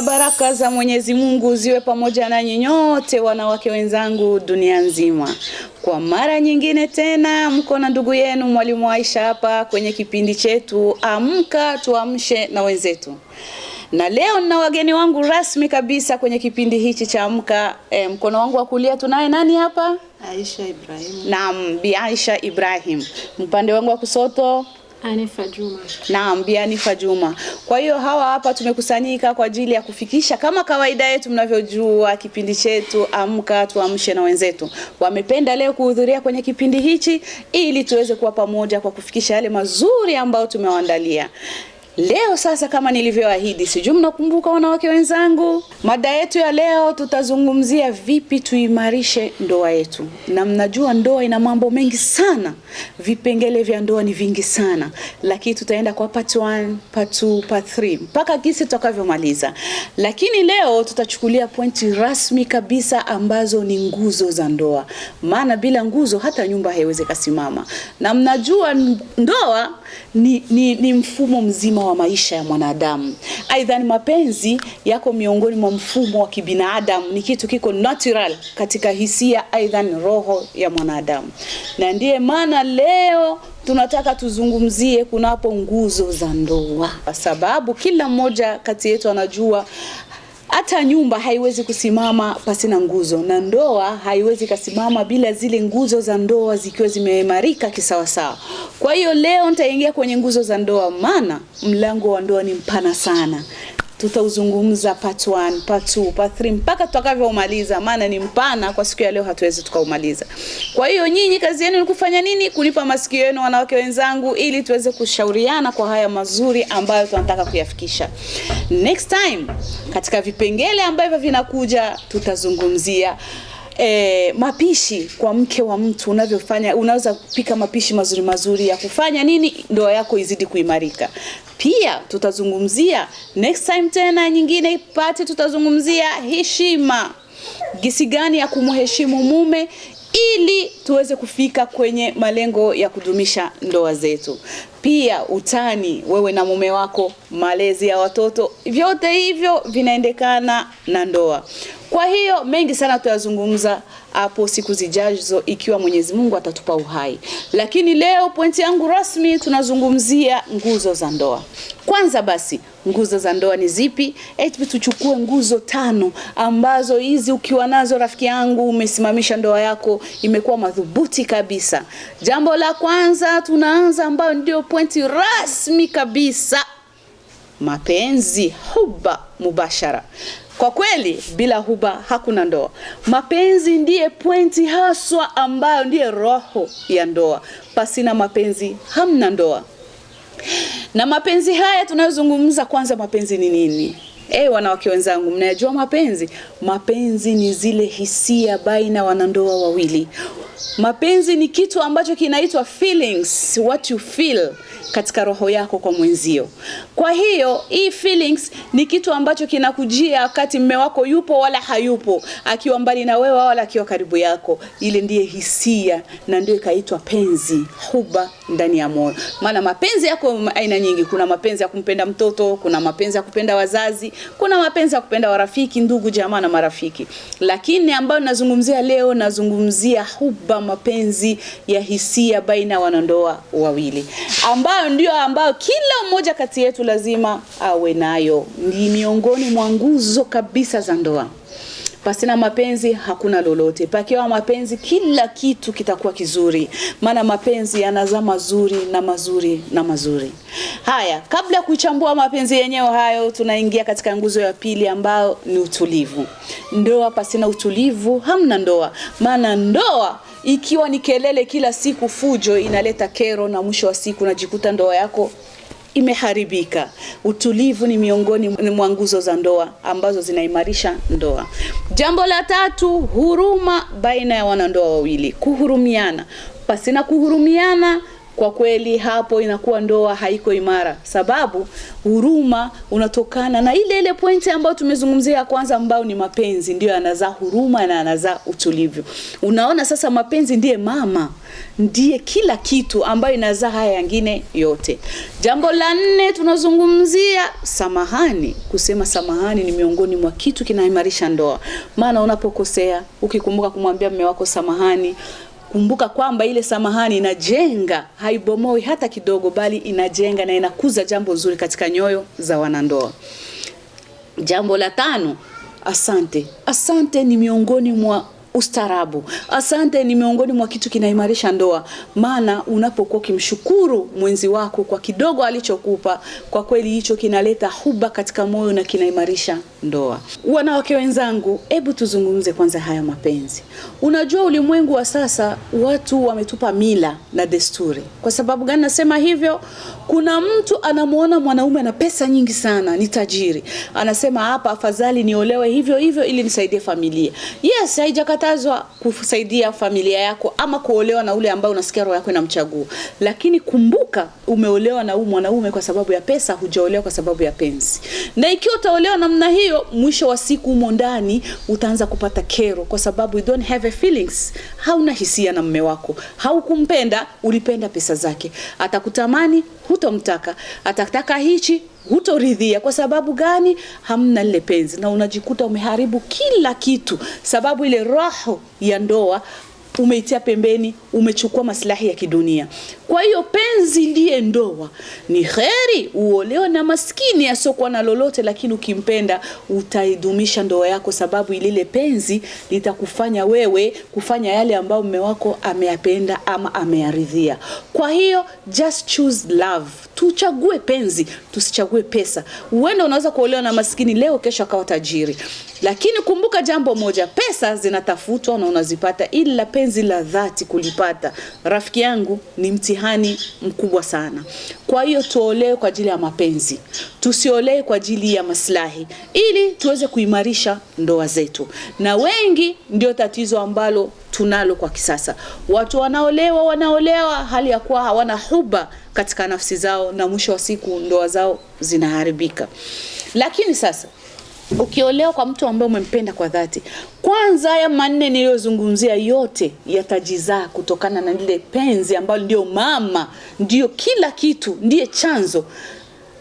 Baraka za Mwenyezi Mungu ziwe pamoja na nyote wanawake wenzangu dunia nzima. Kwa mara nyingine tena mko na ndugu yenu Mwalimu Aisha hapa kwenye kipindi chetu Amka Tuamshe na Wenzetu. Na leo nina wageni wangu rasmi kabisa kwenye kipindi hichi cha Amka. Mkono wangu wa kulia tunaye nani hapa? Aisha Ibrahim. Naam, Bi Aisha Ibrahim. Mpande wangu wa kusoto Anifa Juma. Naam, Bi Anifa Juma. Kwa hiyo hawa hapa tumekusanyika kwa ajili ya kufikisha kama kawaida yetu mnavyojua kipindi chetu Amka Tuamshe na Wenzetu. Wamependa leo kuhudhuria kwenye kipindi hichi ili tuweze kuwa pamoja kwa kufikisha yale mazuri ambayo tumewaandalia. Leo sasa kama nilivyoahidi, sijui mnakumbuka wanawake wenzangu, mada yetu ya leo tutazungumzia vipi tuimarishe ndoa yetu. Na mnajua ndoa ina mambo mengi sana, vipengele vya ndoa ni vingi sana, lakini tutaenda kwa part 1, part 2, part 3 mpaka kisi tutakavyomaliza. Lakini leo tutachukulia pointi rasmi kabisa ambazo ni nguzo za ndoa. Maana bila nguzo hata nyumba haiwezi kusimama. Na mnajua ndoa ni mfumo mzima wa maisha ya mwanadamu. Aidha ni mapenzi yako miongoni mwa mfumo wa kibinadamu, ni kitu kiko natural katika hisia, aidha ni roho ya mwanadamu. Na ndiye maana leo tunataka tuzungumzie kunapo nguzo za ndoa. Kwa sababu kila mmoja kati yetu anajua hata nyumba haiwezi kusimama pasina nguzo, na ndoa haiwezi kusimama bila zile nguzo za ndoa zikiwa zimeimarika kisawasawa. Kwa hiyo leo nitaingia kwenye nguzo za ndoa, maana mlango wa ndoa ni mpana sana. Tutauzungumza part 1, part 2, part 3 mpaka tutakavyomaliza, maana ni mpana. Kwa siku ya leo hatuwezi tukaumaliza. Kwa hiyo nyinyi kazi yenu ni kufanya nini? Kunipa masikio yenu wanawake wenzangu, ili tuweze kushauriana kwa haya mazuri ambayo tunataka kuyafikisha. Next time katika vipengele ambavyo vinakuja tutazungumzia mapishi kwa mke wa mtu unavyofanya. Unaweza kupika mapishi mazuri ya kufanya nini ndoa yako izidi kuimarika. Pia tutazungumzia next time tena nyingine pati, tutazungumzia heshima, gisi gani ya kumheshimu mume ili tuweze kufika kwenye malengo ya kudumisha ndoa zetu. Pia utani wewe na mume wako, malezi ya watoto, vyote hivyo vinaendekana na ndoa. Kwa hiyo mengi sana tutazungumza hapo siku zijazo ikiwa Mwenyezi Mungu atatupa uhai. Lakini leo pointi yangu rasmi tunazungumzia nguzo za ndoa. Kwanza basi, nguzo za ndoa ni zipi? Tuchukue nguzo 5 ambazo hizi ukiwa nazo rafiki yangu umesimamisha ndoa yako imekuwa madhubuti kabisa. Jambo la kwanza tunaanza ambayo ndio pointi rasmi kabisa. Mapenzi, huba mubashara. Kwa kweli bila huba hakuna ndoa. Mapenzi ndiye pointi haswa ambayo ndiye roho ya ndoa. Pasina mapenzi hamna ndoa. Na mapenzi haya tunayozungumza, kwanza mapenzi ni nini? Wanawake wenzangu, mnajua mapenzi? Mapenzi ni zile hisia baina wanandoa wawili. Mapenzi ni kitu ambacho kinaitwa feelings, what you feel katika roho yako kwa mwenzio. Kwa hiyo hii feelings ni kitu ambacho kinakujia wakati mume wako yupo wala hayupo, akiwa mbali na wewe wala akiwa karibu yako. Ile ndiye hisia na ndio ikaitwa penzi, huba ndani ya moyo. Maana mapenzi yako aina nyingi. Kuna mapenzi ya kumpenda mtoto, kuna mapenzi ya kupenda wazazi, kuna mapenzi ya kupenda warafiki, ndugu, jamaa na marafiki. Lakini ambayo nazungumzia leo, nazungumzia huba, mapenzi ya hisia baina wanandoa wawili, ambayo ndio ambayo kila mmoja kati yetu lazima awe nayo. Ni miongoni mwa nguzo kabisa za ndoa. Pasina mapenzi hakuna lolote. Pakiwa mapenzi kila kitu kitakuwa kizuri. Maana mapenzi yanazaa mazuri na mazuri na mazuri. Haya, kabla ya kuchambua mapenzi yenyewe hayo, tunaingia katika nguzo ya pili ambayo ni utulivu. Ndoa pasina utulivu hamna ndoa. Maana ndoa ikiwa ni kelele kila siku, fujo, inaleta kero, na mwisho wa siku unajikuta ndoa yako imeharibika. Utulivu ni miongoni mwa nguzo za ndoa ambazo zinaimarisha ndoa. Jambo la 3, huruma baina ya wanandoa wawili. Kuhurumiana. Pasina kuhurumiana kwa kweli hapo inakuwa ndoa haiko imara, sababu huruma unatokana na ile pointi ambayo tumezungumzia ya kwanza, ambao ni mapenzi ndio yanazaa huruma na yanazaa utulivu. Unaona sasa, mapenzi ndiye mama, ndiye kila kitu ambayo inazaa haya yangine yote. Jambo la 4 tunazungumzia samahani. Kusema samahani ni miongoni mwa kitu kinaimarisha ndoa. Maana unapokosea, ukikumbuka kumwambia mume wako samahani, kumbuka kwamba ile samahani inajenga, haibomoi hata kidogo, bali inajenga na inakuza jambo zuri katika nyoyo za wanandoa. Jambo la 5, asante. Asante ni miongoni mwa ustarabu. Asante ni miongoni mwa kitu kinaimarisha ndoa. Maana unapokuwa ukimshukuru mwenzi wako kwa kidogo alichokupa, kwa kweli hicho kinaleta huba katika moyo na kinaimarisha ndoa. Wanawake wenzangu, hebu tuzungumze kwanza haya mapenzi. Unajua ulimwengu wa sasa watu wametupa mila na desturi. Kwa sababu gani nasema hivyo? Kuna mtu anamuona mwanaume ana pesa nyingi sana, ni tajiri. Anasema hapa afadhali niolewe hivyo ili nisaidie familia. Yes, haijakatazwa kusaidia familia yako ama kuolewa na ule ambao unasikia roho yako inamchagua. Lakini kumbuka, umeolewa na huyu mwanaume kwa sababu ya pesa, hujaolewa kwa sababu ya penzi. Na ikiwa utaolewa namna hiyo, mwisho wa siku humo ndani utaanza kupata kero, kwa sababu you don't have a feelings. Hauna hisia na mume wako. Haukumpenda, ulipenda pesa zake. Atakutamani, hutomtaka. Atataka hichi, hutoridhia. Kwa sababu gani? Hamna ile penzi, na unajikuta umeharibu kila kitu, sababu ile roho ya ndoa umeitia pembeni, umechukua maslahi ya kidunia. Kwa hiyo penzi ndiye ndoa. Ni kheri uolewe na maskini asiokuwa na lolote, lakini ukimpenda utaidumisha ndoa yako, sababu ile penzi litakufanya wewe kufanya yale ambayo mume wako ameyapenda ama ameyaridhia. Kwa hiyo just choose love. Tuchague penzi, tusichague pesa. Uende unaweza kuolewa na maskini leo, kesho akawa tajiri. Lakini kumbuka jambo moja, pesa zinatafutwa na unazipata, ila penzi la dhati kulipata, rafiki yangu, ni mtihani mkubwa sana. Kwa hiyo tuolewe kwa ajili ya mapenzi, tusiolewe kwa ajili ya maslahi, ili tuweze kuimarisha ndoa zetu. Na wengi ndio tatizo ambalo tunalo kwa kisasa. Watu wanaolewa hali ya kuwa hawana huba katika nafsi zao, na mwisho wa siku ndoa zao zinaharibika. Lakini sasa ukiolewa kwa mtu ambaye umempenda kwa dhati, kwanza haya 4 niliyozungumzia yote yatajizaa kutokana na lile penzi ambalo ndio mama, ndio kila kitu, ndiye chanzo.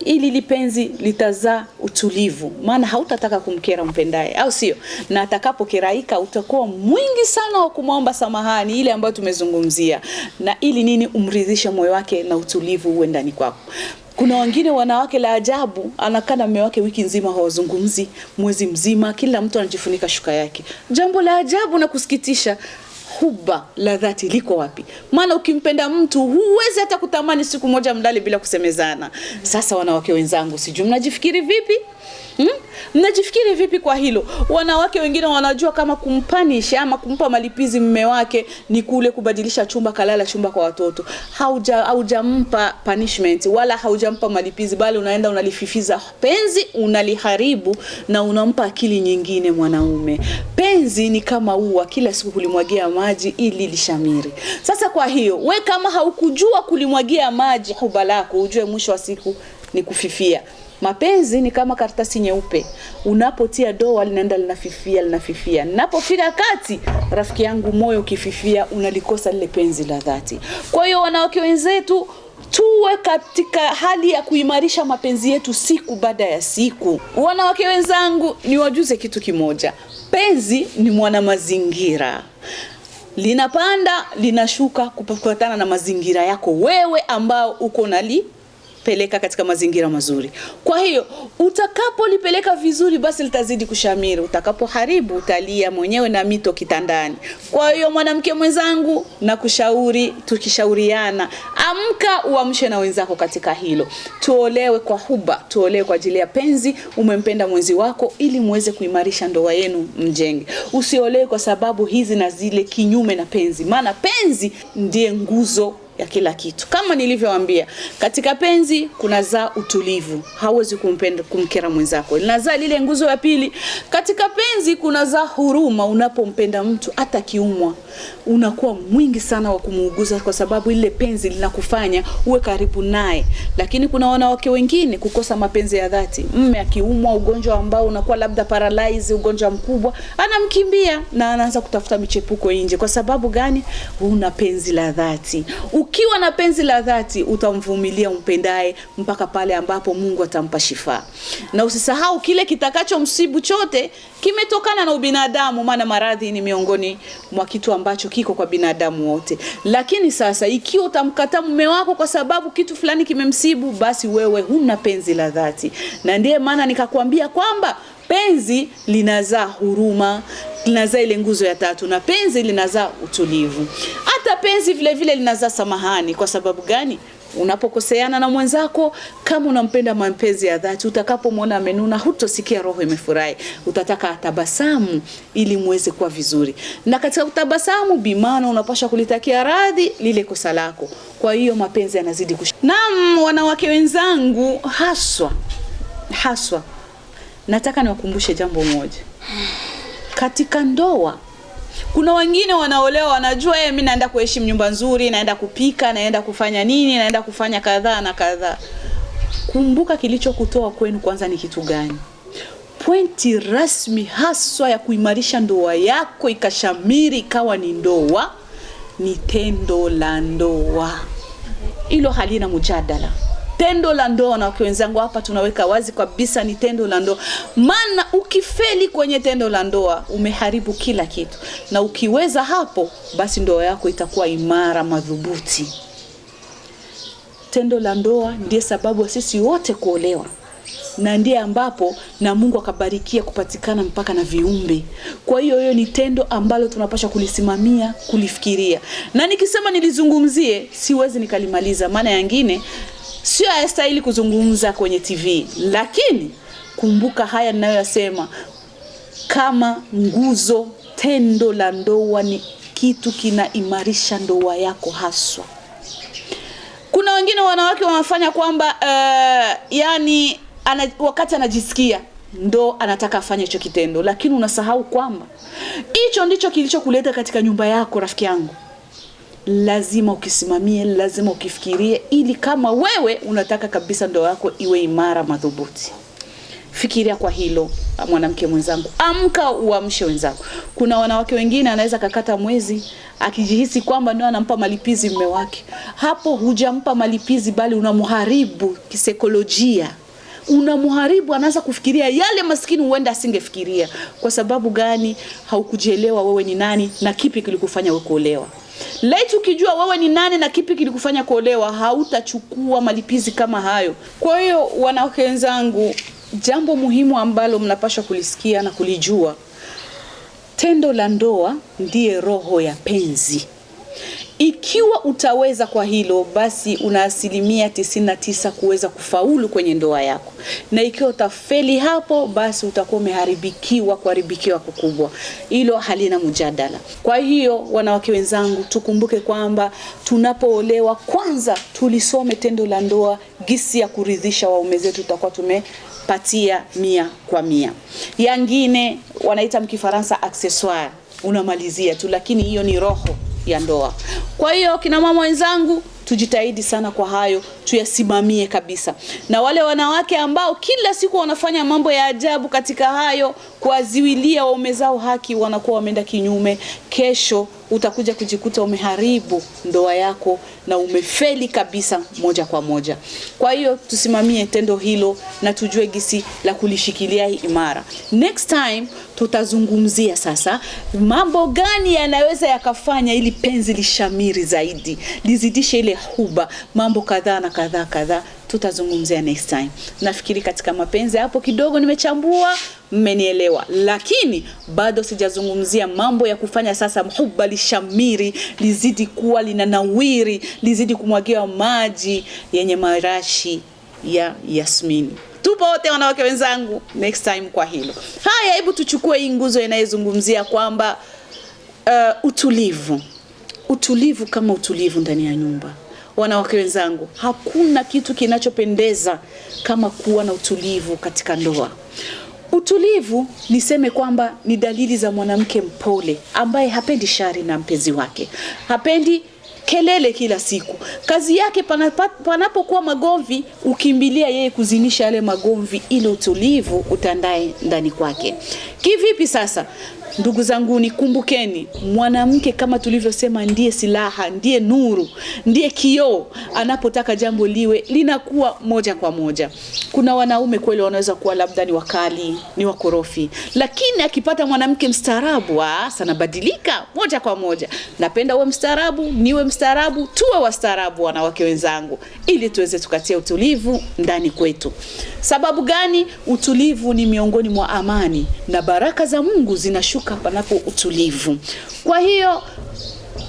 Ili lipenzi litazaa utulivu, maana hautataka kumkera mpendaye, au sio? Na atakapokeraika utakuwa mwingi sana wa kumwomba samahani, ile ambayo tumezungumzia, na ili nini? Umridhisha moyo wake na utulivu uwe ndani kwako. Kuna wengine wanawake la ajabu, anakaa na mume wake wiki nzima hawazungumzi, mwezi mzima kila mtu anajifunika shuka yake. Jambo la ajabu na kusikitisha. Huba la dhati liko wapi? Maana ukimpenda mtu huwezi hata kutamani siku moja mdali bila kusemezana. Sasa wanawake wenzangu, sijui mnajifikiri vipi? Mnajifikiri vipi kwa hilo? Wanawake wengine wanajua kama kumpanish ama kumpa malipizi mume wake ni kule kubadilisha chumba, kalala chumba kwa watoto. Haujampa punishment wala haujampa malipizi, bali unaenda unalififiza penzi, unaliharibu na unampa akili nyingine mwanaume. Penzi ni kama ua, kila siku kulimwagia maji ili lishamiri. Sasa kwa hiyo, we kama haukujua kulimwagia maji huba lako, ujue mwisho wa siku ni kufifia. Mapenzi ni kama karatasi nyeupe. Unapotia doa linaenda linafifia. Ninapofika kati, rafiki yangu, moyo ukififia unalikosa lile penzi la dhati. Kwa hiyo wanawake wenzetu, tuwe katika hali ya kuimarisha mapenzi yetu siku baada ya siku. Wanawake wenzangu, niwajuze kitu kimoja. Penzi ni mwana mazingira. Linapanda, linashuka kufuatana na mazingira yako wewe ambao uko peleka katika mazingira mazuri. Kwa hiyo utakapolipeleka vizuri, basi litazidi kushamiri. Utakapoharibu, utalia mwenyewe na mito kitandani. Kwa hiyo mwanamke mwenzangu, na kushauri, tukishauriana, amka uamshe na wenzako katika hilo. Tuolewe kwa huba, tuolewe kwa ajili ya penzi. Umempenda mwenzi wako ili muweze kuimarisha ndoa yenu, mjenge. Usiolewe kwa sababu hizi na zile kinyume na penzi. Maana penzi ndiye nguzo ya kila kitu. Kama nilivyowaambia, katika penzi kunazaa utulivu. Hauwezi kumkera mwenzako. Linazaa lile nguzo ya pili. Katika penzi kunazaa huruma. Unapompenda mtu hata kiumwa, unakuwa mwingi sana wa kumuuguza, kwa sababu ile penzi linakufanya uwe karibu naye. Lakini kuna wanawake wengine kukosa mapenzi ya dhati. Mume akiumwa ugonjwa ambao unakuwa labda paralyze, ugonjwa mkubwa, anamkimbia na anaanza kutafuta michepuko nje. Kwa sababu gani? Una penzi la dhati. Ukiwa na penzi la dhati, utamvumilia umpendaye mpaka pale ambapo Mungu atampa shifa. Na usisahau kile kitakacho msibu chote kimetokana na ubinadamu, maana maradhi ni miongoni mwa kitu ambacho kiko kwa binadamu wote. Lakini sasa ikiwa utamkataa mume wako kwa sababu kitu fulani kimemsibu, basi wewe huna penzi la dhati. Na ndiye maana nikakwambia kwamba penzi linazaa huruma, linazaa ile nguzo ya tatu, na penzi linazaa utulivu. Hata penzi vile vile linazaa samahani. Kwa sababu gani? Unapokoseana na mwenzako, kama unampenda mapenzi ya dhati, utakapomwona amenuna, hutosikia roho imefurahi. Utataka atabasamu ili muweze kuwa vizuri. Na katika kutabasamu, bimana unapaswa kulitakia radhi lile kosa lako. Kwa hiyo mapenzi yanazidi Naam, wanawake wenzangu, haswa nataka niwakumbushe jambo moja. Katika ndoa kuna wengine wanaolewa wanajua mimi naenda kuheshimu nyumba nzuri, naenda kupika, naenda kufanya nini, naenda kufanya kadhaa na kadhaa. Kumbuka kilichokutoa kwenu kwanza ni kitu gani? Pointi rasmi haswa ya kuimarisha ndoa yako ikashamiri ikawa ni ndoa, ni tendo la ndoa. Hilo halina mjadala. Tendo la ndoa, na wenzangu, hapa tunaweka wazi kabisa ni tendo la ndoa. Maana ukifeli kwenye tendo la ndoa, umeharibu kila kitu. Na ukiweza hapo, basi ndoa yako itakuwa imara, madhubuti. Tendo la ndoa ndiye sababu sisi wote kuolewa. Na ndiye ambapo na Mungu akabarikia kupatikana mpaka na viumbe. Kwa hiyo ni tendo ambalo tunapaswa kulisimamia, kulifikiria. Na nikisema nilizungumzie, siwezi nikalimaliza, maana yangine sio hayastahili kuzungumza kwenye TV. Lakini kumbuka haya ninayoyasema kama nguzo. Tendo la ndoa ni kitu kinaimarisha ndoa yako haswa. Kuna wengine wanawake wanafanya kwamba wakati anajisikia ndo anataka afanye hicho kitendo, lakini unasahau kwamba hicho ndicho kilichokuleta katika nyumba yako, rafiki yangu. Lazima ukisimamie, lazima ukifikirie, ili kama wewe unataka kabisa ndoa yako iwe imara, madhubuti. Fikiria kwa hilo, mwanamke mwenzangu. Amka uamshe wenzako. Kuna wanawake wengine anaweza kakata mwezi akijihisi kwamba ndio anampa malipizi mume wake. Hapo hujampa malipizi, bali unamharibu kisaikolojia. Unamharibu, anaanza kufikiria yale maskini huenda asingefikiria. Kwa sababu gani? Haukujielewa wewe ni nani na kipi kilikufanya wewe kuolewa. Laiti ukijua wewe ni nani na kipi kilikufanya kuolewa, hautachukua malipizi kama hayo. Kwa hiyo wanawake wenzangu, jambo muhimu ambalo mnapaswa kulisikia na kulijua, tendo la ndoa ndiye roho ya penzi. Ikiwa utaweza kwa hilo, basi una 99% kuweza kufaulu kwenye ndoa yako. Na ikiwa utafeli hapo, basi utakuwa umeharibikiwa, kuharibikiwa kukubwa. Hilo halina mjadala. Kwa hiyo wanawake wenzangu, tukumbuke kwamba tunapoolewa, kwanza tulisome tendo la ndoa, gisi ya kuridhisha waume zetu, tutakuwa tumepatia 100%. Yangine wanaita mkifaransa accessoire, unamalizia tu, lakini hiyo ni roho ya ndoa. Kwa hiyo kina mama wenzangu, tujitahidi sana kwa hayo, tuyasimamie kabisa. Na wale wanawake ambao kila siku wanafanya mambo ya ajabu katika hayo, kuwaziwilia waume zao haki, wanakuwa wameenda kinyume, kesho utakuja kujikuta umeharibu ndoa yako na umefeli kabisa moja kwa moja. Kwa hiyo tusimamie tendo hilo na tujue gisi la kulishikilia imara. Next time tutazungumzia sasa mambo gani yanaweza yakafanya ili penzi lishamiri zaidi, lizidishe ile huba, mambo kadhaa na kadhaa tutazungumzia next time. Nafikiri katika mapenzi hapo kidogo nimechambua, mmenielewa. Lakini bado sijazungumzia mambo ya kufanya sasa huba lishamiri, lizidi kuwa linanawiri, lizidi kumwagiwa maji yenye marashi ya yasmini. Tupo wote wanawake wenzangu next time kwa hilo. Haya, hebu tuchukue hii nguzo inayozungumzia kwamba utulivu kama utulivu ndani ya nyumba. wanawake wenzangu, hakuna kitu kinachopendeza kama kuwa na utulivu katika ndoa. Utulivu niseme kwamba ni dalili za mwanamke mpole ambaye hapendi shari na mpenzi wake. Hapendi kelele kila siku. Kazi yake panapokuwa magomvi, ukimbilia yeye kuzinisha yale magomvi ili utulivu utandae ndani kwake. Kivipi sasa? Ndugu zangu, kumbukeni, mwanamke kama tulivyosema ndiye silaha, ndiye nuru, ndiye kioo. Anapotaka jambo liwe linakuwa moja kwa moja. Kuna wanaume kweli wanaweza kuwa labda ni wakali, ni wakorofi, lakini akipata mwanamke mstaarabu, sana badilika moja kwa moja. Napenda uwe mstaarabu, niwe mstaarabu, tuwe wastaarabu wanawake wenzangu, ili tuweze tukatia utulivu ndani kwetu. Sababu gani? Utulivu ni miongoni mwa amani na baraka za Mungu zinashuka panapo utulivu. Kwa hiyo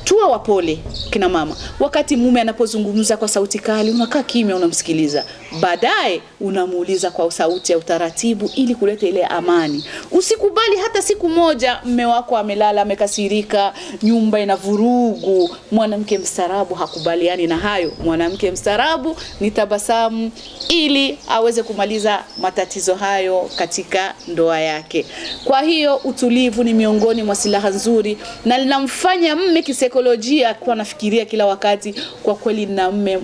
tuwe wapole kina mama. Wakati mume anapozungumza kwa sauti kali, unakaa kimya unamsikiliza. Baadaye unamuuliza kwa sauti ya utaratibu ili kuleta ile amani. Usikubali hata siku moja mume wako amelala amekasirika, nyumba ina vurugu. Mwanamke mstaarabu hakubaliani na hayo. Mwanamke mstaarabu ni tabasamu ili aweze kumaliza matatizo hayo katika ndoa yake. Kwa hiyo utulivu ni miongoni mwa silaha nzuri na linamfanya mume kisaikolojia kwa nafikiria kila wakati, kwa kweli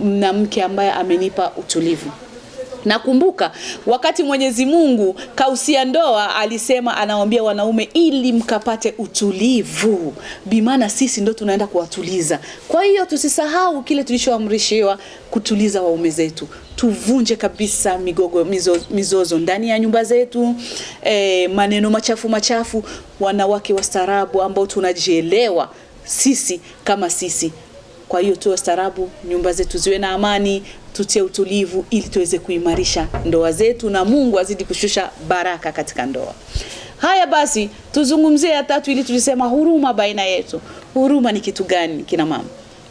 na mke ambaye amenipa utulivu. Nakumbuka wakati Mwenyezi Mungu kausia ndoa, alisema anawaambia wanaume ili mkapate utulivu. Bimaana sisi ndo tunaenda kuwatuliza. Kwa hiyo tusisahau kile tulichoamrishiwa, kutuliza waume zetu. Tuvunje kabisa mizozo ndani ya nyumba zetu, maneno machafu. Wanawake wastaarabu ambao tunajielewa sisi kama sisi. Kwa hiyo tuwe wastaarabu, nyumba zetu ziwe na amani, tutie utulivu ili tuweze kuimarisha ndoa zetu na Mungu azidi kushusha baraka katika ndoa. Haya basi, tuzungumzie ya tatu ili tulisema huruma baina yetu. Huruma ni kitu gani kina mama?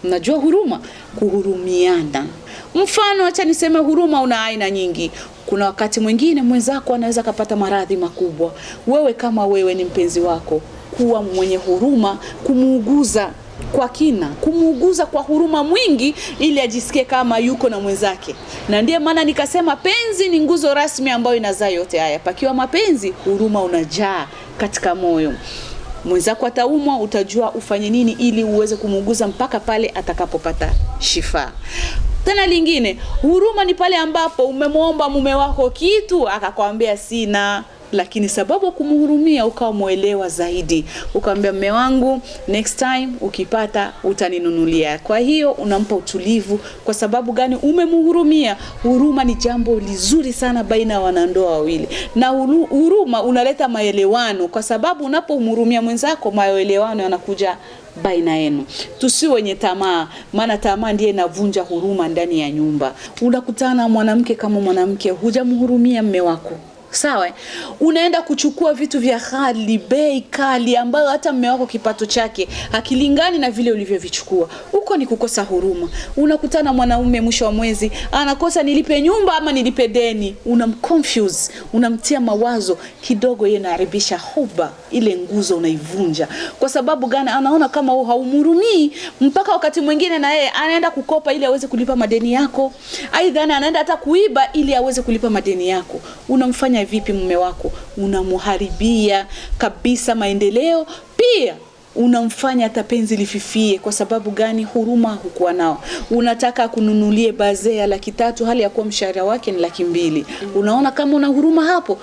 Mnajua huruma? Kuhurumiana. Mfano, acha niseme huruma una aina nyingi. Kuna wakati mwingine mwenzako anaweza kupata maradhi makubwa. Wewe kama wewe ni mpenzi wako, kuwa mwenye huruma, kumuuguza kwa kina, kumuuguza kwa huruma mwingi ili ajisikie kama yuko na mwenzake. Na ndiye maana nikasema penzi ni nguzo rasmi ambayo inazaa yote haya. Pakiwa mapenzi, huruma unajaa katika moyo. Mwenzako ataumwa, utajua ufanye nini ili uweze kumuuguza mpaka pale atakapopata shifa. Tena lingine, huruma ni pale ambapo umemwomba mume wako kitu akakwambia sina, lakini sababu kumhurumia ukawa muelewa zaidi, ukamwambia mume wangu next time ukipata utaninunulia. Kwa hiyo unampa utulivu. Kwa sababu gani? Umemhurumia. Huruma ni jambo lizuri sana baina ya wanandoa wawili, na huruma unaleta maelewano, kwa sababu unapomhurumia mwenzako maelewano yanakuja baina yenu. Tusiwe wenye tamaa, maana tamaa ndiye inavunja huruma ndani ya nyumba. Unakutana mwanamke kama mwanamke, hujamhurumia mume wako, sawa? Unaenda kuchukua vitu vya ghali, bei kali ambayo hata mume wako kipato chake hakilingani na vile ulivyovichukua. Huko ni kukosa huruma. Unakutana mwanaume mwisho wa mwezi anakosa nilipe nyumba ama nilipe deni. Unamconfuse, unamtia mawazo kidogo, yeye anaharibisha huba, ile nguzo unaivunja. Kwa sababu gani? Anaona kama haumhurumii, mpaka wakati mwingine na yeye anaenda kukopa ili aweze kulipa madeni yako. Aidha anaenda hata kuiba ili aweze kulipa madeni yako. Unamfanya vipi mume wako? Unamuharibia kabisa maendeleo, pia unamfanya hata penzi lififie. Kwa sababu gani? Huruma hukuwa nao. Unataka kununulie bazea 300 hali ya kuwa mshahara wake ni 200. Unaona kama una huruma hapo?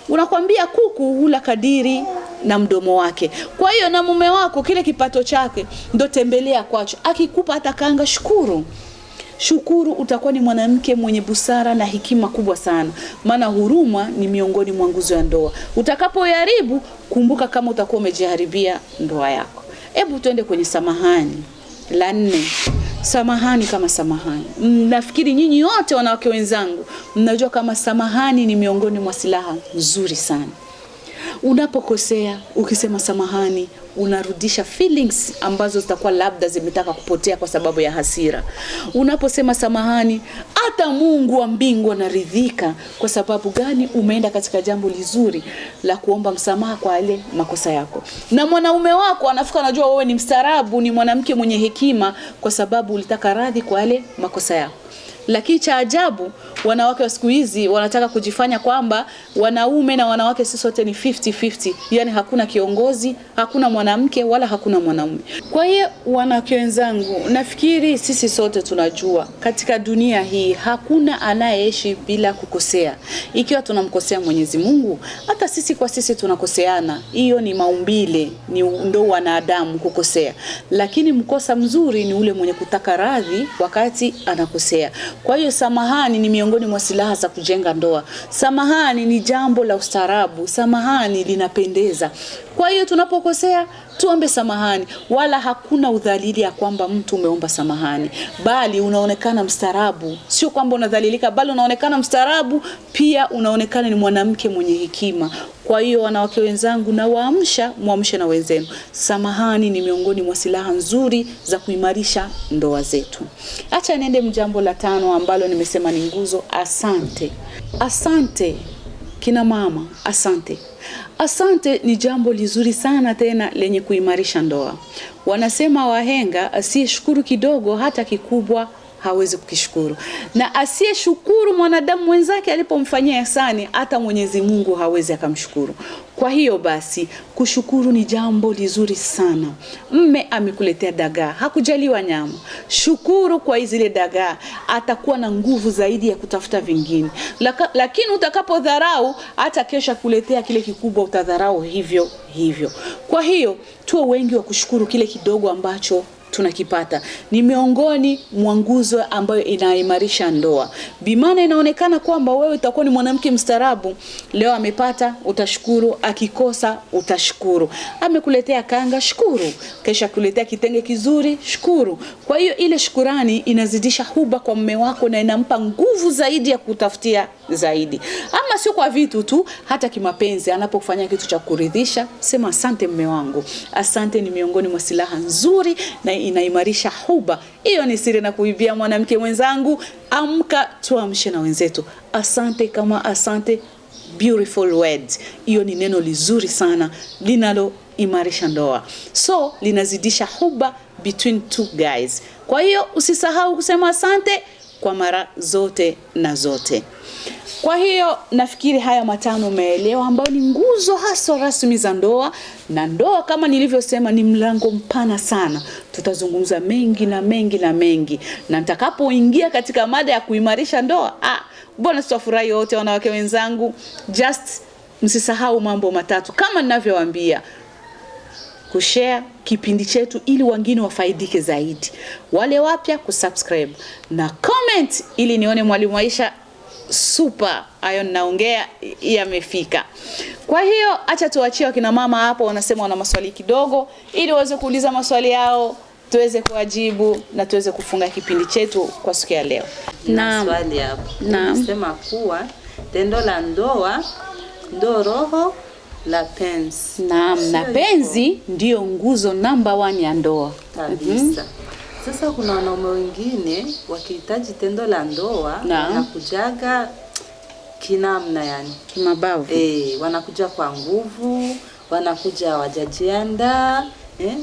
Unakwambia kuku hula kadiri na mdomo wake. Kwa hiyo na mume wako kile kipato chake ndo tembelea kwacho. Akikupa hata kanga, shukuru, utakuwa ni mwanamke mwenye busara na hekima kubwa sana. Maana huruma ni miongoni mwa nguzo ya ndoa. Utakapoiharibu, kumbuka kama utakuwa umejiharibia ndoa yako. Hebu tuende kwenye samahani. La 4. Samahani kama samahani. Nafikiri nyinyi wote wanawake wenzangu mnajua kama samahani ni miongoni mwa silaha nzuri sana. Unapokosea, ukisema samahani, unarudisha feelings ambazo zitakuwa labda zimetaka kupotea kwa sababu ya hasira. Unaposema samahani, hata Mungu wa mbingu anaridhika. Kwa sababu gani? Umeenda katika jambo lizuri la kuomba msamaha kwa yale makosa yako. Na mwanaume wako anafika, anajua wewe ni mstaarabu, ni mwanamke mwenye hekima, kwa sababu ulitaka radhi kwa yale makosa yako. Lakini cha ajabu, wanawake wa siku hizi wanataka kujifanya kwamba wanaume na wanawake sisi sote ni 50-50. Yani hakuna kiongozi, hakuna mwanamke wala hakuna mwanaume. Kwa hiyo wanawake wenzangu, nafikiri sisi sote tunajua katika dunia hii hakuna anayeishi bila kukosea. Ikiwa tunamkosea Mwenyezi Mungu, hata sisi kwa sisi tunakoseana. Hiyo ni maumbile, ni ndo wanadamu kukosea. Lakini mkosa mzuri ni ule mwenye kutaka radhi wakati anakosea. Kwa hiyo samahani ni miongoni mwa silaha za kujenga ndoa. Samahani ni jambo la ustaarabu. Samahani linapendeza. Kwa hiyo tunapokosea tuombe samahani, wala hakuna udhalili ya kwamba mtu umeomba samahani, bali unaonekana mstaarabu. Sio kwamba unadhalilika, bali unaonekana mstaarabu, pia unaonekana ni mwanamke mwenye hekima. Kwa hiyo wanawake wenzangu, na muamshe na wenzenu. Samahani ni miongoni mwa silaha nzuri za kuimarisha ndoa zetu. Acha niende mjambo la 5 ambalo nimesema ni nguzo. Asante. Asante kina mama, asante. Asante ni jambo lizuri sana tena lenye kuimarisha ndoa. Wanasema wahenga, asiyeshukuru kidogo hata kikubwa hawezi kukishukuru. Na asiyeshukuru mwanadamu mwenzake alipomfanyia ihsani, hata Mwenyezi Mungu hawezi akamshukuru. Kwa hiyo basi, kushukuru ni jambo lizuri sana. Mme amekuletea dagaa, hakujaliwa nyama. Shukuru kwa zile dagaa, atakuwa na nguvu zaidi ya kutafuta vingine. Lakini utakapodharau, hata kesha kuletea kile kikubwa utadharau hivyo hivyo. Kwa hiyo, tuwe wengi wa kushukuru kile kidogo ambacho tunakipata. Ni miongoni mwa nguzo ambayo inaimarisha ndoa. Bimana inaonekana kwamba wewe utakuwa ni mwanamke mstaarabu. Leo amepata, utashukuru. Akikosa, utashukuru. Amekuletea kanga, shukuru. Kesha kuletea kitenge kizuri, shukuru. Kwa hiyo ile shukurani inazidisha huba kwa mume wako na inampa nguvu zaidi ya kutafutia zaidi. Ama sio kwa vitu tu, hata kimapenzi. Anapofanya kitu cha kuridhisha, sema asante mume wangu. Asante ni miongoni mwa silaha nzuri na inaimarisha huba. Hiyo ni siri na kuibia mwanamke mwenzangu. Amka tuamshe na wenzetu. Asante kama asante, beautiful words. Hiyo ni neno lizuri sana linalo imarisha ndoa. So linazidisha huba between two guys. Kwa hiyo usisahau kusema asante kwa mara zote na zote. Kwa hiyo nafikiri haya 5 umeelewa, ambao ni nguzo hasa rasmi za ndoa. Na ndoa kama nilivyosema ni mlango mpana sana. Tutazungumza mengi na mengi na mengi. Na nitakapoingia katika mada ya kuimarisha ndoa, mbona tutafurahi wote wanawake wenzangu. Just msisahau mambo 3 kama ninavyowaambia. Kushare kipindi chetu ili wengine wafaidike zaidi. Wale wapya kusubscribe na comment ili nione Mwalimu Aisha super ayo naongea yamefika. Kwa hiyo acha tuachie wakina mama hapo wanasema wana maswali kidogo ili waweze kuuliza maswali yao, tuweze kuwajibu na tuweze kufunga kipindi chetu kwa siku ya leo. Na swali hapo. Nasema kuwa tendo la ndoa ndo roho la penzi. Naam, na penzi ndio nguzo namba 1 ya ndoa kabisa. Sasa kuna wanaume wengine wakihitaji tendo la ndoa wanakujaga kinamna, yani kimabavu. Wanakuja kwa nguvu, wanakuja wajajianda.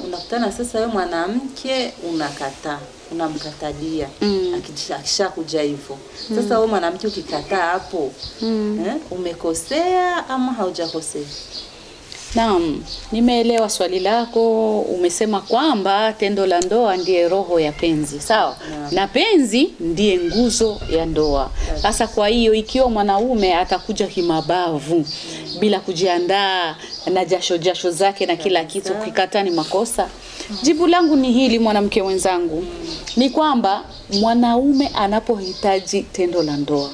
Unakutana sasa wewe mwanamke unakataa, unamkatalia akisha kuja hivyo. Sasa wewe mwanamke ukikataa hapo, umekosea ama haujakosea? Naam, nimeelewa swali lako. Umesema kwamba tendo la ndoa ndiye roho ya penzi, sawa? Na penzi ndiye nguzo ya ndoa. Sasa kwa hiyo ikiwa mwanaume atakuja kimabavu bila kujiandaa na jasho zake na kila kitu, kikataa ni makosa. Jibu langu ni hili mwanamke wenzangu, ni kwamba mwanaume anapohitaji tendo la ndoa,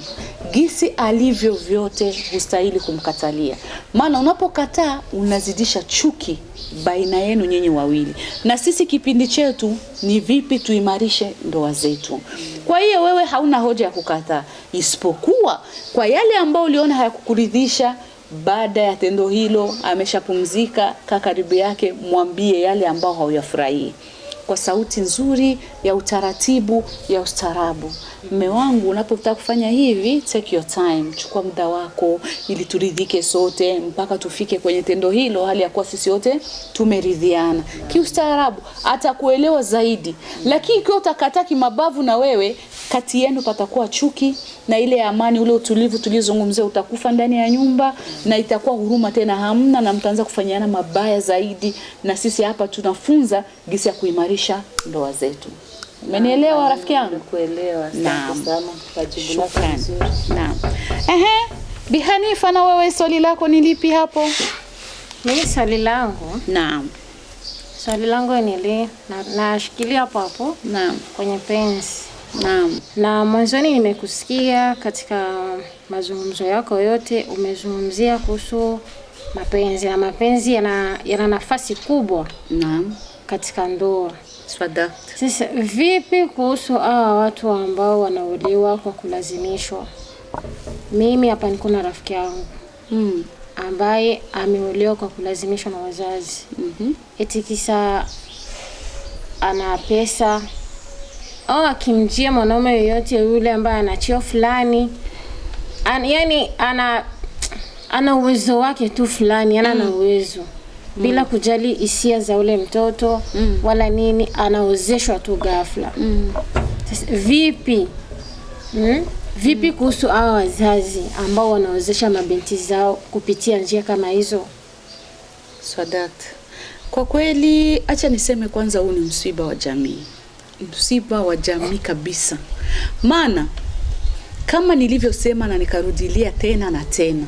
gisi alivyo vyote hustahili kumkatalia. Maana unapokataa unazidisha chuki baina yenu nyinyi wawili. Na sisi kipindi chetu ni vipi tuimarishe ndoa zetu. Kwa hiyo wewe hauna hoja ya kukataa, isipokuwa kwa yale ambao uliona hayakukuridhisha baada ya tendo hilo, ameshapumzika, kaa karibu yake, mwambie yale ambao hauyafurahii. kwa sauti nzuri ya utaratibu, ya ustaarabu. Mume wangu, unapotaka kufanya hivi, take your time, chukua muda wako ili turidhike sote mpaka tufike kwenye tendo hilo, hali ya kuwa sisi wote tumeridhiana. Kiustaarabu atakuelewa zaidi. Lakini ikiwa utakataki mabavu na wewe, kati yenu patakuwa chuki, na ile amani, ule utulivu tulizozungumzia utakufa ndani ya nyumba, na itakuwa huruma tena hamna, na mtaanza kufanyana mabaya zaidi. Na sisi hapa tunafunza jinsi ya kuimarisha ndoa zetu. Umenielewa rafiki yangu? Kuelewa. Asante sana kwa jibu lako nzuri. Naam. Bi Hanifa, na wewe swali lako ni lipi hapo? Mimi swali langu. Naam. Swali langu ni nashikilia hapo. Naam. Kwenye penzi. Naam. Na mwanzoni nimekusikia katika mazungumzo yako yote umezungumzia kuhusu mapenzi, na mapenzi yana nafasi kubwa. Naam. Katika ndoa. Swadakta. Sasa vipi kuhusu hawa watu ambao wanaolewa kwa kulazimishwa? Mimi hapa niko na rafiki yangu ambaye ameolewa kwa kulazimishwa na wazazi. Eti kisa ana pesa, au akimjia mwanaume yoyote yule ambaye ana cheo fulani, yani ana uwezo wake tu fulani, ana uwezo bila kujali hisia za ule mtoto wala nini, anaozeshwa tu ghafla. Sasa vipi kuhusu hao wazazi ambao wanaozesha mabinti zao kupitia njia kama hizo? Swadakta. Kwa kweli, acha niseme kwanza, huu ni msiba wa jamii. Msiba wa jamii kabisa. Maana kama nilivyosema na nikarudilia tena na tena,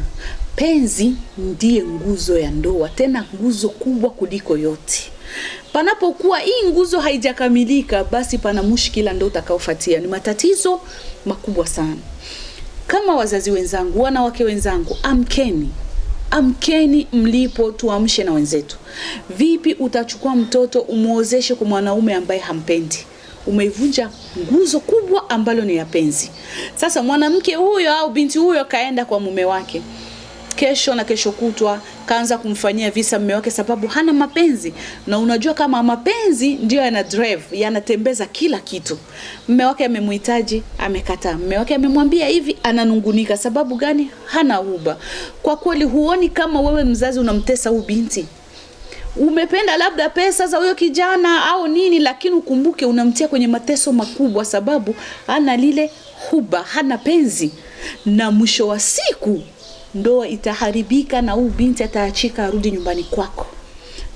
penzi ndiye nguzo ya ndoa, tena nguzo kubwa kuliko yote. Panapokuwa hii nguzo haijakamilika, basi pana mushkila ndio utakaofuatia. Ni matatizo makubwa sana. Kama wazazi wenzangu, wanawake wenzangu, amkeni mlipo, tuamshe na wenzetu. Vipi utachukua mtoto umuozeshe kwa mwanaume ambaye hampendi? Umeivunja nguzo kubwa ambalo ni ya penzi. Sasa mwanamke huyo au binti huyo kaenda kwa mume wake, kesho na kesho kutwa kaanza kumfanyia visa mume wake sababu hana mapenzi. Na unajua kama mapenzi ndio yana drive, yanatembeza kila kitu. Mume wake amemhitaji, amekataa. Mume wake amemwambia hivi, ananungunika. Sababu gani? Hana huba. Kwa kweli huoni kama wewe mzazi unamtesa huyu binti? Umependa labda pesa za huyo kijana au nini, lakini ukumbuke unamtia kwenye mateso makubwa sababu hana lile huba, hana penzi. Na mwisho wa siku ndoa itaharibika, na huyu binti ataachika arudi nyumbani kwako,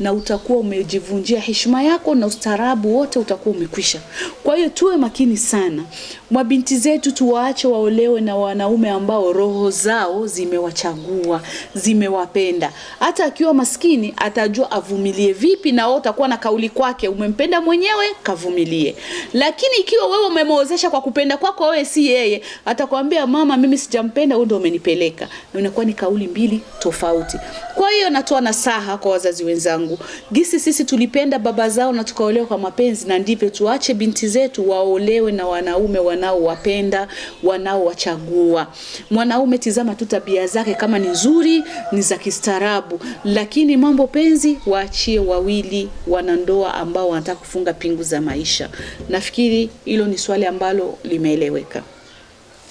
na utakuwa umejivunjia heshima yako, na ustaarabu wote utakuwa umekwisha. Kwa hiyo tuwe makini sana. Mabinti zetu tuwaache waolewe na wanaume ambao roho zao zimewachagua, zimewapenda. Hata akiwa maskini atajua avumilie vipi, na wewe utakuwa na kauli kwake, umempenda mwenyewe, kavumilie. Lakini ikiwa wewe umemwozesha kwa kupenda kwako wewe, si yeye, atakwambia mama, mimi sijampenda, wewe ndio umenipeleka. Na inakuwa ni kauli mbili tofauti. Kwa hiyo natoa nasaha kwa wazazi wenzangu, gisi sisi tulipenda baba zao na tukaolewa kwa mapenzi, na ndivyo tuache binti zetu waolewe na wanaume wanaowapenda, wanaowachagua. Mwanaume tizama tu tabia zake, kama ni nzuri, ni za kistaarabu, lakini mambo penzi waachie wawili wanandoa ambao wanataka kufunga pingu za maisha. Nafikiri hilo ni swali ambalo limeeleweka.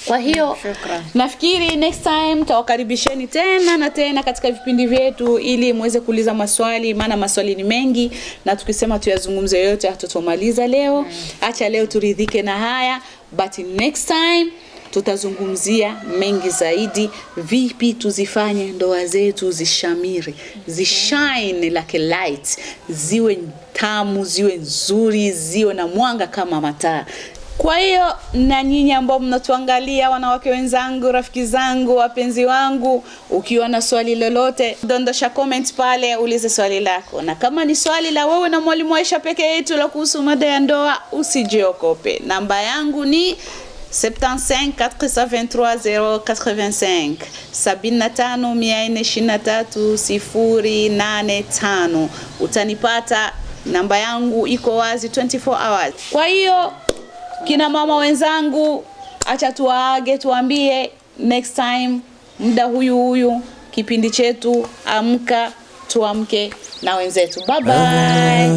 Kwa hiyo nafikiri next time tawakaribisheni tena na tena katika vipindi vyetu ili muweze kuuliza maswali, maana maswali ni mengi, na tukisema tuyazungumze yote hatutomaliza leo. Acha leo turidhike na haya, but next time tutazungumzia mengi zaidi. Vipi tuzifanye ndoa zetu zishamiri, zishine like a light, ziwe tamu, ziwe nzuri, ziwe na mwanga kama mataa. Kwa hiyo na nyinyi ambao mnatuangalia, wanawake wenzangu, rafiki zangu, wapenzi wangu, ukiwa na swali lolote, dondosha comment pale, ulize swali lako. Na kama ni swali la wewe na mwalimu Aisha peke yetu la kuhusu mada ya ndoa, usijiokope. Namba yangu ni 75 423 085 75 utanipata. Namba yangu iko wazi 24 hours. Kwa hiyo kina mama wenzangu, acha tuwaage, tuambie next time muda huyu kipindi chetu Amka Tuamke na Wenzetu. Bye bye.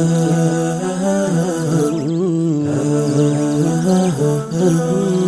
ah, ah, ah, ah.